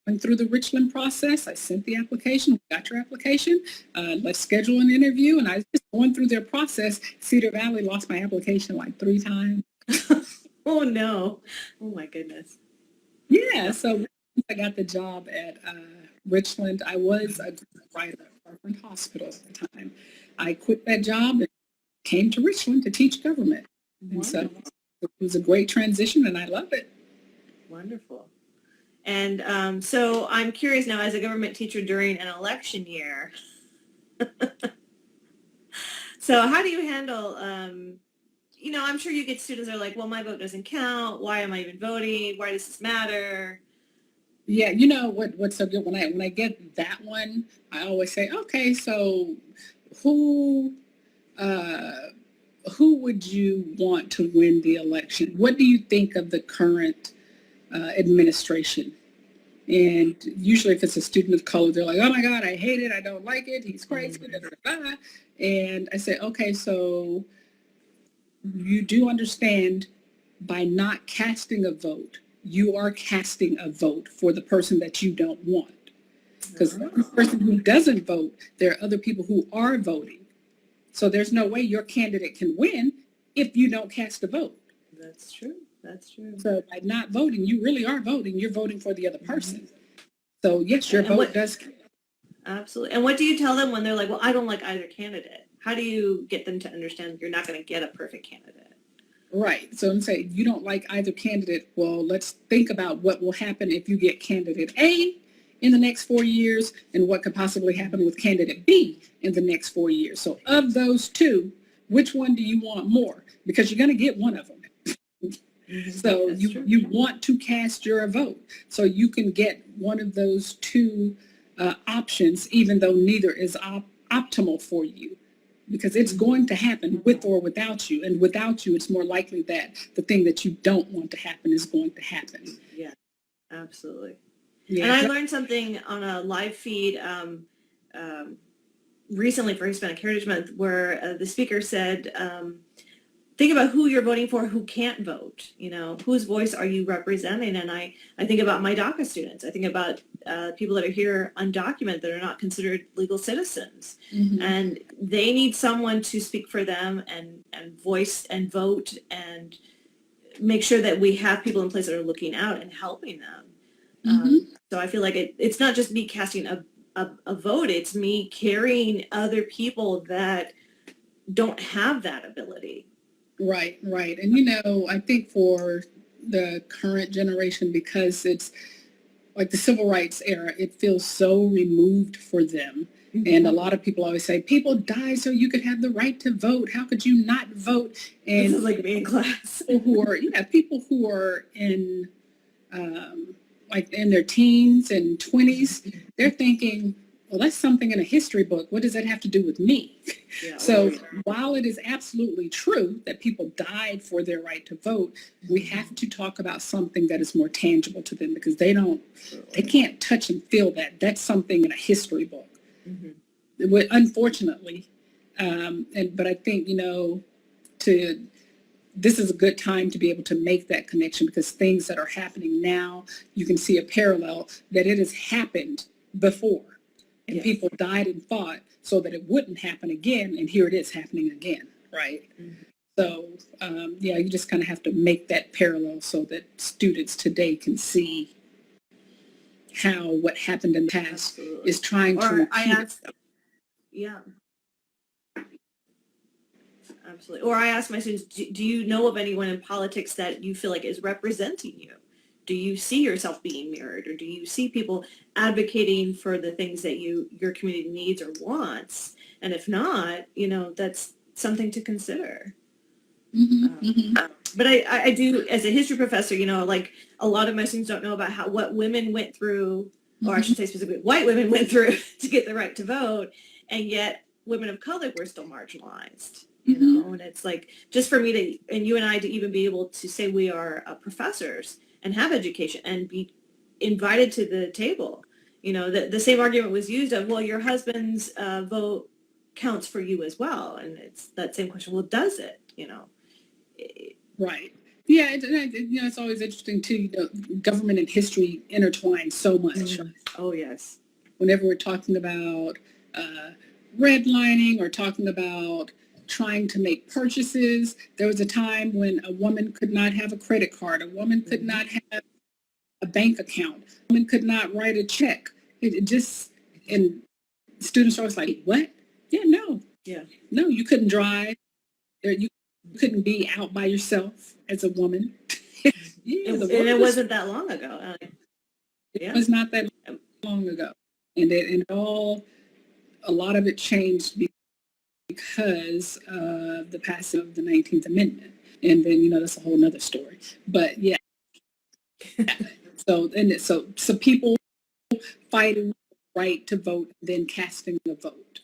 went through the Richland process. I sent the application, got your application, let's schedule an interview. And I was just going through their process. Cedar Valley lost my application like 3 times. Oh no. Oh my goodness. Yeah, so once I got the job at Richland, I was a writer at Parkland Hospital at the time. I quit that job and came to Richland to teach government. And so Wonderful. it was a great transition and I love it. Wonderful. And so I'm curious now, as a government teacher during an election year, so how do you handle, I'm sure you get students that are like, well, my vote doesn't count. Why am I even voting? Why does this matter? Yeah, what's so good when I get that one, I always say, okay, so who uh, who would you want to win the election? What do you think of the current administration? And usually, if it's a student of color, they're like, oh my God, I hate it, I don't like it, he's crazy, da, da, da, da. And I say, okay, so you do understand by not casting a vote, you are casting a vote for the person that you don't want. Because the person who doesn't vote, there are other people who are voting. So there's no way your candidate can win if you don't cast a vote. That's true. That's true. So by not voting, you really are voting. You're voting for the other person. So yes, your And vote does count. Absolutely. And what do you tell them when they're like, well, I don't like either candidate? How do you get them to understand you're not going to get a perfect candidate? Right. So I'm saying you don't like either candidate. Well, let's think about what will happen if you get candidate A in the next 4 years and what could possibly happen with candidate B in the next 4 years. So of those two, which one do you want more? Because you're going to get one of them. So you want to cast your vote so you can get one of those two options, even though neither is optimal for you. Because it's going to happen with or without you. And without you, it's more likely that the thing that you don't want to happen is going to happen. Yeah, absolutely. Yeah. And I learned something on a live feed recently for Hispanic Heritage Month where the speaker said, think about who you're voting for, who can't vote, whose voice are you representing? And I think about my DACA students. I think about people that are here undocumented that are not considered legal citizens. Mm-hmm. And they need someone to speak for them and voice and vote and make sure that we have people in place that are looking out and helping them. Mm-hmm. So I feel like it's not just me casting a vote, it's me carrying other people that don't have that ability. Right. And, I think for the current generation, because it's like the civil rights era, it feels so removed for them. Mm-hmm. And a lot of people always say, people died so you could have the right to vote. How could you not vote? And this is like me in class. People who are in like in their teens and 20s, they're thinking, well, that's something in a history book. What does that have to do with me? Yeah, so while it is absolutely true that people died for their right to vote, we have to talk about something that is more tangible to them because they can't touch and feel that. That's something in a history book. Mm-hmm. Unfortunately. But I think, this is a good time to be able to make that connection because things that are happening now, you can see a parallel that it has happened before. And yes. People died and fought so that it wouldn't happen again. And here it is happening again, right? Mm-hmm. So, you just kind of have to make that parallel so that students today can see how what happened in the past Absolutely. Is trying to repeat. Yeah. Absolutely. Or I ask my students, do you know of anyone in politics that you feel like is representing you? Do you see yourself being mirrored, or do you see people advocating for the things that your community needs or wants? And if not, that's something to consider. Mm-hmm. But I do, as a history professor, like a lot of my students don't know about what women went through, or I should say specifically white women went through to get the right to vote, and yet women of color were still marginalized. And it's like, just for me to, and you and I to even be able to say we are professors and have education and be invited to the table. The same argument was used of, well, your husband's vote counts for you as well. And it's that same question, well, does it, Right. Yeah, it's always interesting too. Government and history intertwine so much. Oh, yes. Whenever we're talking about uh, redlining or talking about trying to make purchases, there was a time when a woman could not have a credit card, a woman could not have a bank account, a woman could not write a check. It just, and students are always like, what? Yeah, no. Yeah. No, you couldn't drive. You couldn't be out by yourself as a woman. Yeah, And it wasn't that long ago. It was not that long ago. And a lot of it changed because of the passing of the 19th Amendment. And then, that's a whole nother story. But yeah. So people fighting the right to vote, then casting a vote.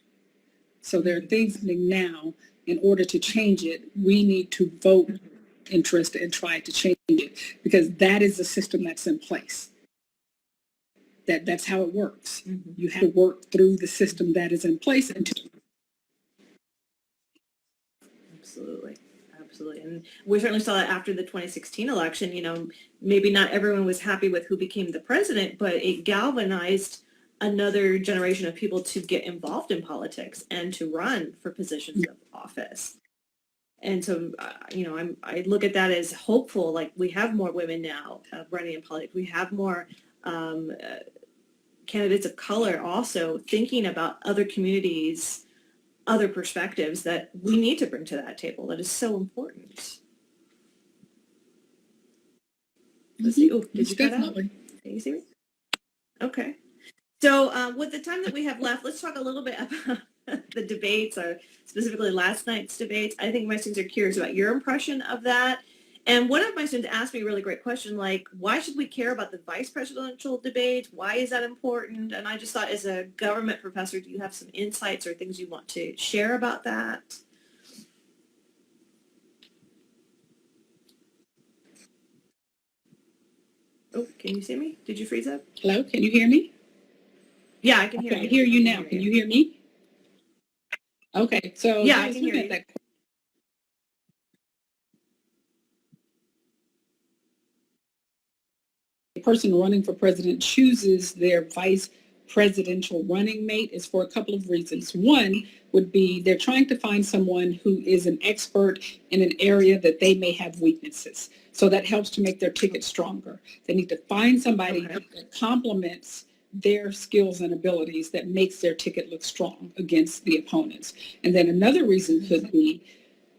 So there are things happening now. In order to change it, we need to vote interest and try to change it, because that is the system that's in place. That's how it works. You have to work through the system that is in place Absolutely. And we certainly saw that after the 2016 election. Maybe not everyone was happy with who became the president, but it galvanized another generation of people to get involved in politics and to run for positions of office. And so, I look at that as hopeful. Like, we have more women now running in politics. We have more candidates of color also thinking about other communities, other perspectives that we need to bring to that table. That is so important. Let's see. Oh, did you cut out? Can you see me? Okay. So with the time that we have left, let's talk a little bit about the debates, or specifically last night's debates. I think my students are curious about your impression of that. And one of my students asked me a really great question, like, why should we care about the vice presidential debate? Why is that important? And I just thought, as a government professor, do you have some insights or things you want to share about that? Oh, can you see me? Did you freeze up? Hello, can you hear me? Yeah, I can hear you. I hear you now. Can you hear me? Okay, so yeah, I can hear you. The person running for president chooses their vice presidential running mate is for a couple of reasons. One would be they're trying to find someone who is an expert in an area that they may have weaknesses. So that helps to make their ticket stronger. They need to find somebody that complements their skills and abilities that makes their ticket look strong against the opponents. And then another reason could be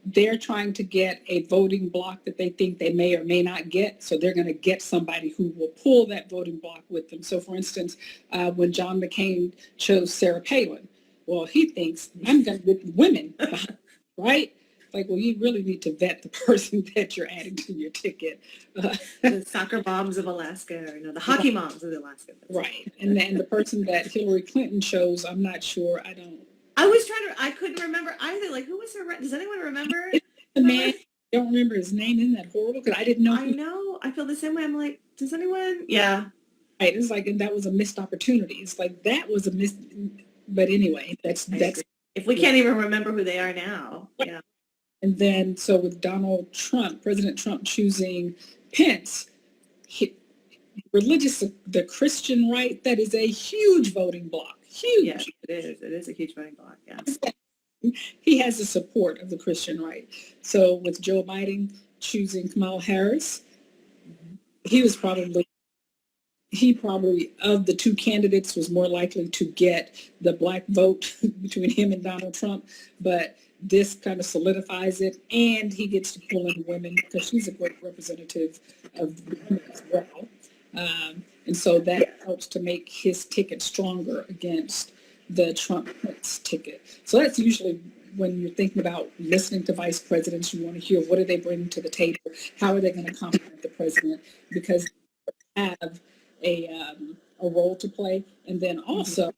they're trying to get a voting block that they think they may or may not get. So they're going to get somebody who will pull that voting block with them. So for instance, when John McCain chose Sarah Palin, well, he thinks I'm going to get women, right? Like, well, you really need to vet the person that you're adding to your ticket. The soccer moms of Alaska, or no, the hockey moms of Alaska. Right. And then the person that Hillary Clinton chose, I'm not sure. I couldn't remember either. Like, who was her? Does anyone remember? The man, I don't remember his name. Isn't that horrible? Because I didn't know. I know. I feel the same way. I'm like, does anyone? Yeah. Right. It's like, and that was a missed opportunity. It's like, that was a missed. But anyway, that's. If we can't even remember who they are now. Yeah. And then, so with Donald Trump, President Trump choosing Pence, the Christian right, that is a huge voting bloc. Huge. Yes, it is. It is a huge voting bloc. Yeah. He has the support of the Christian right. So with Joe Biden choosing Kamala Harris, he probably of the two candidates was more likely to get the black vote between him and Donald Trump. But this kind of solidifies it, and he gets to pull in women because she's a great representative of women as well. And so that helps to make his ticket stronger against the Trump Pence ticket. So that's usually when you're thinking about listening to vice presidents, you want to hear what are they bringing to the table? How are they going to complement the president? Because they have a role to play. And then also,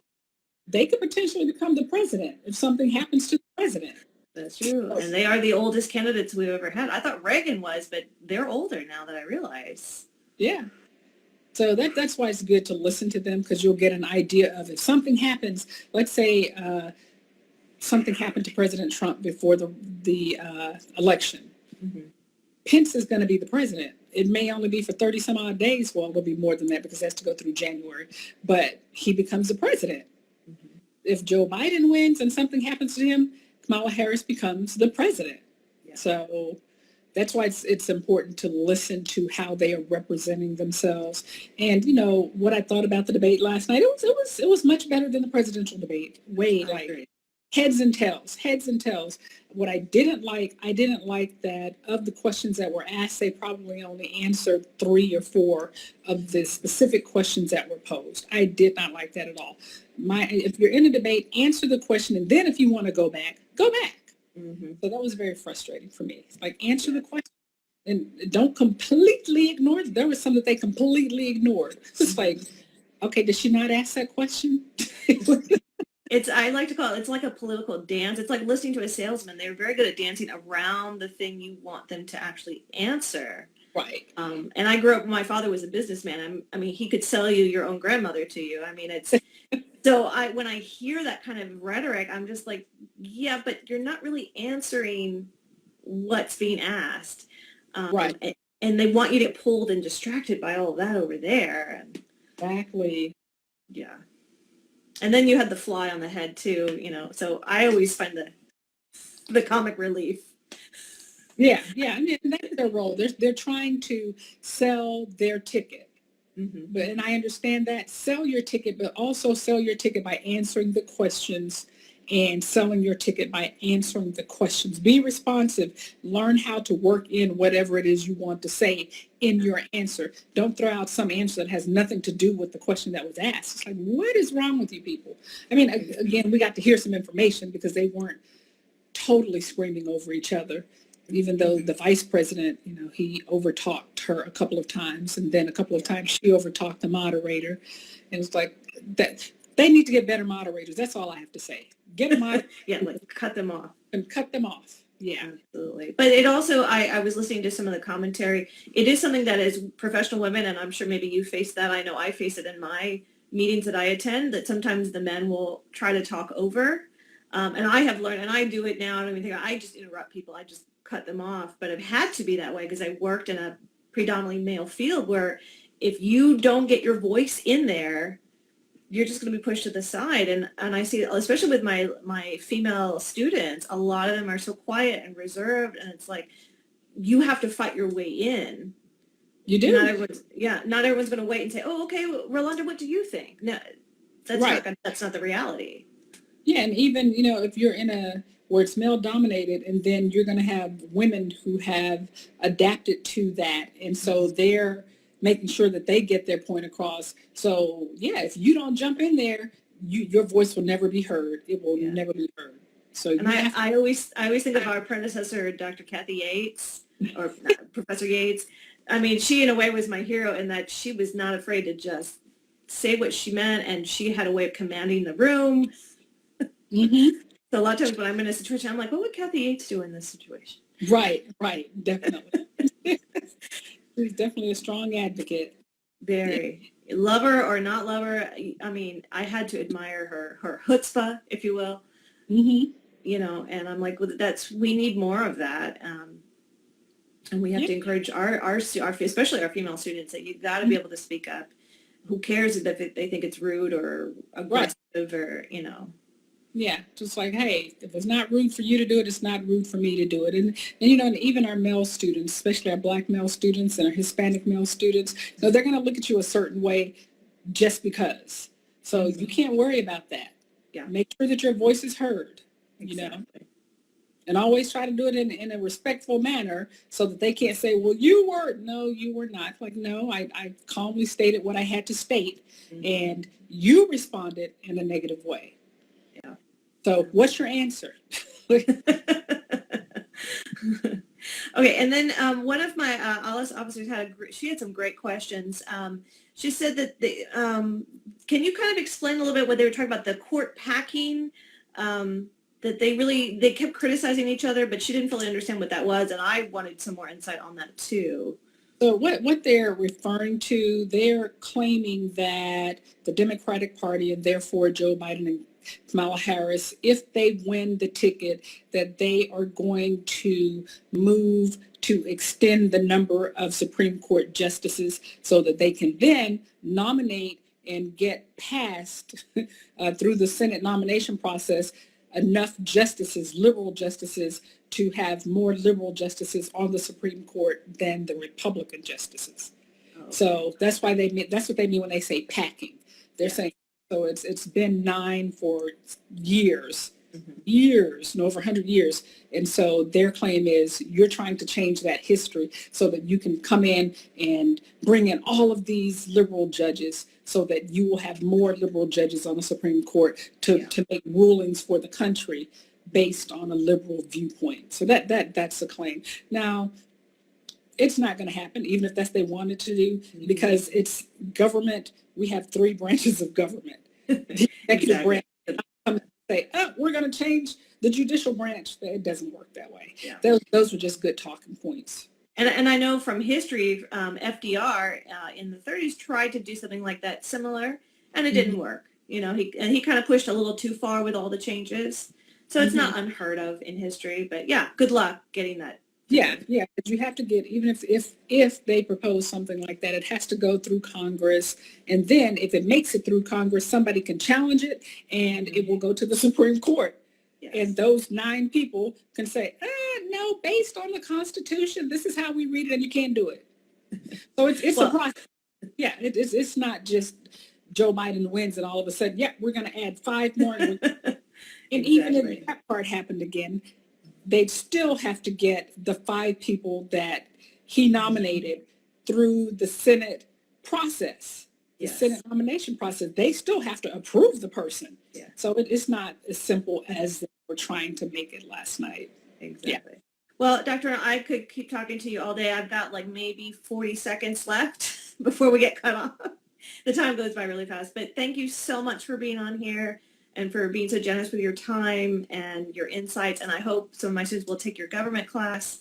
they could potentially become the president if something happens to the president. That's true. And they are the oldest candidates we've ever had. I thought Reagan was, but they're older now that I realize. Yeah. So that's why it's good to listen to them, because you'll get an idea of if something happens. Let's say something happened to President Trump before the election. Pence is going to be the president. It may only be for 30 some odd days. Well, it'll be more than that because it has to go through January. But he becomes the president. Mm-hmm. If Joe Biden wins and something happens to him, Kamala Harris becomes the president. Yeah. So that's why it's important to listen to how they are representing themselves. And you know what I thought about the debate last night. It was much better than the presidential debate. Heads and tails. What I didn't like that of the questions that were asked, they probably only answered 3 or 4 of the specific questions that were posed. I did not like that at all. If you're in a debate, answer the question, and then if you want to go back, go back. Mm-hmm. So that was very frustrating for me. It's like, answer the question and don't completely ignore it. There was some that they completely ignored. It's like, okay, did she not ask that question? I like to call it's like a political dance. It's like listening to a salesman. They're very good at dancing around the thing you want them to actually answer. Right. And I grew up, my father was a businessman. I mean, he could sell you your own grandmother to you. I mean, it's, so when I hear that kind of rhetoric, I'm just like, yeah, but you're not really answering what's being asked. Right. And they want you to get pulled and distracted by all of that over there. Exactly. Yeah. And then you had the fly on the head too, you know, so I always find the comic relief. Yeah. I mean, that's their role. They're trying to sell their ticket. Mm-hmm. And I understand that. Sell your ticket, but also sell your ticket by answering the questions and selling your ticket by answering the questions. Be responsive. Learn how to work in whatever it is you want to say in your answer. Don't throw out some answer that has nothing to do with the question that was asked. It's like, what is wrong with you people? I mean, again, we got to hear some information because they weren't totally screaming over each other, even though the vice president, you know, he overtalked her a couple of times, and then a couple of times she overtalked the moderator. And it's like that. They need to get better moderators. That's all I have to say. Get a moderator. Yeah, like cut them off. And cut them off. Yeah. Absolutely. But it also, I was listening to some of the commentary. It is something that as professional women, and I'm sure maybe you face that. I know I face it in my meetings that I attend, that sometimes the men will try to talk over. And I have learned, and I do it now. I don't even think I just interrupt people. I just cut them off. But I've had to be that way because I worked in a predominantly male field where if you don't get your voice in there, you're just going to be pushed to the side. And I see, especially with my female students, a lot of them are so quiet and reserved. And it's like, you have to fight your way in. You do. Not everyone's going to wait and say, oh, okay, well, Rolanda, what do you think? No, that's right. That's not the reality. Yeah. And even, you know, if you're in where it's male dominated, and then you're going to have women who have adapted to that. And so they're making sure that they get their point across. So yeah, if you don't jump in there, your voice will never be heard. It will never be heard. So and I always think of our predecessor, Dr. Kathy Yates, or Professor Yates. I mean, she in a way was my hero in that she was not afraid to just say what she meant, and she had a way of commanding the room. Mm-hmm. So a lot of times when I'm in a situation, I'm like, what would Kathy Yates do in this situation? Right, definitely. She's definitely a strong advocate. Very. Love her or not love her, I mean, I had to admire her chutzpah, if you will. Mm-hmm. You know, and I'm like, well, we need more of that. And we have to encourage our especially our female students, that you got to be able to speak up. Who cares if they think it's rude or aggressive or, you know. Yeah, just like, hey, if it's not rude for you to do it, it's not rude for me to do it. And you know, and even our male students, especially our Black male students and our Hispanic male students, you know, they're going to look at you a certain way just because. So you can't worry about that. Yeah. Make sure that your voice is heard, you know, and always try to do it in a respectful manner so that they can't say, well, you were not. Like, no, I calmly stated what I had to state, and you responded in a negative way. So what's your answer? Okay, and then one of my ALICE officers had some great questions. She said that can you kind of explain a little bit what they were talking about, the court packing, that they kept criticizing each other, but she didn't fully understand what that was, and I wanted some more insight on that too. So what they're referring to, they're claiming that the Democratic Party, and therefore Joe Biden and Kamala Harris, if they win the ticket, that they are going to move to extend the number of Supreme Court justices so that they can then nominate and get passed through the Senate nomination process enough justices, liberal justices, to have more liberal justices on the Supreme Court than the Republican justices. Okay. So that's why that's what they mean when they say packing. They're saying, so it's been 9 for years, years, and over 100 years. And so their claim is you're trying to change that history so that you can come in and bring in all of these liberal judges so that you will have more liberal judges on the Supreme Court to make rulings for the country based on a liberal viewpoint. So that's the claim. Now, it's not going to happen, even if that's they wanted to do, because it's government. We have 3 branches of government. The executive branch come and say, oh, we're going to change the judicial branch. It doesn't work that way. Yeah. Those were just good talking points. And I know from history, FDR in the 30s tried to do something like that similar, and it didn't work. You know, he kind of pushed a little too far with all the changes. So it's not unheard of in history, but yeah, good luck getting that. Yeah, but you have to get, even if they propose something like that, it has to go through Congress. And then if it makes it through Congress, somebody can challenge it and it will go to the Supreme Court. Yes. And those 9 people can say, no, based on the Constitution, this is how we read it and you can't do it. So it's a process. Yeah, it's not just Joe Biden wins and all of a sudden, we're going to add 5 more. And even if that part happened again, they'd still have to get the 5 people that he nominated through the Senate process, the Senate nomination process. They still have to approve the person. Yeah. So it's not as simple as they were trying to make it last night. Exactly. Yeah. Well, Dr. I could keep talking to you all day. I've got like maybe 40 seconds left before we get cut off. The time goes by really fast. But thank you so much for being on here and for being so generous with your time and your insights. And I hope some of my students will take your government class.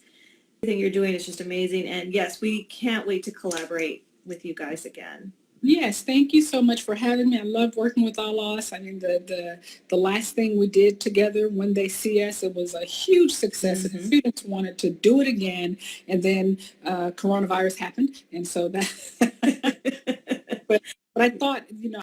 Everything you're doing is just amazing. And yes, we can't wait to collaborate with you guys again. Yes, thank you so much for having me. I love working with all us. I mean, the last thing we did together, When They See Us, it was a huge success. And the students wanted to do it again. And then coronavirus happened. And so that, but I thought,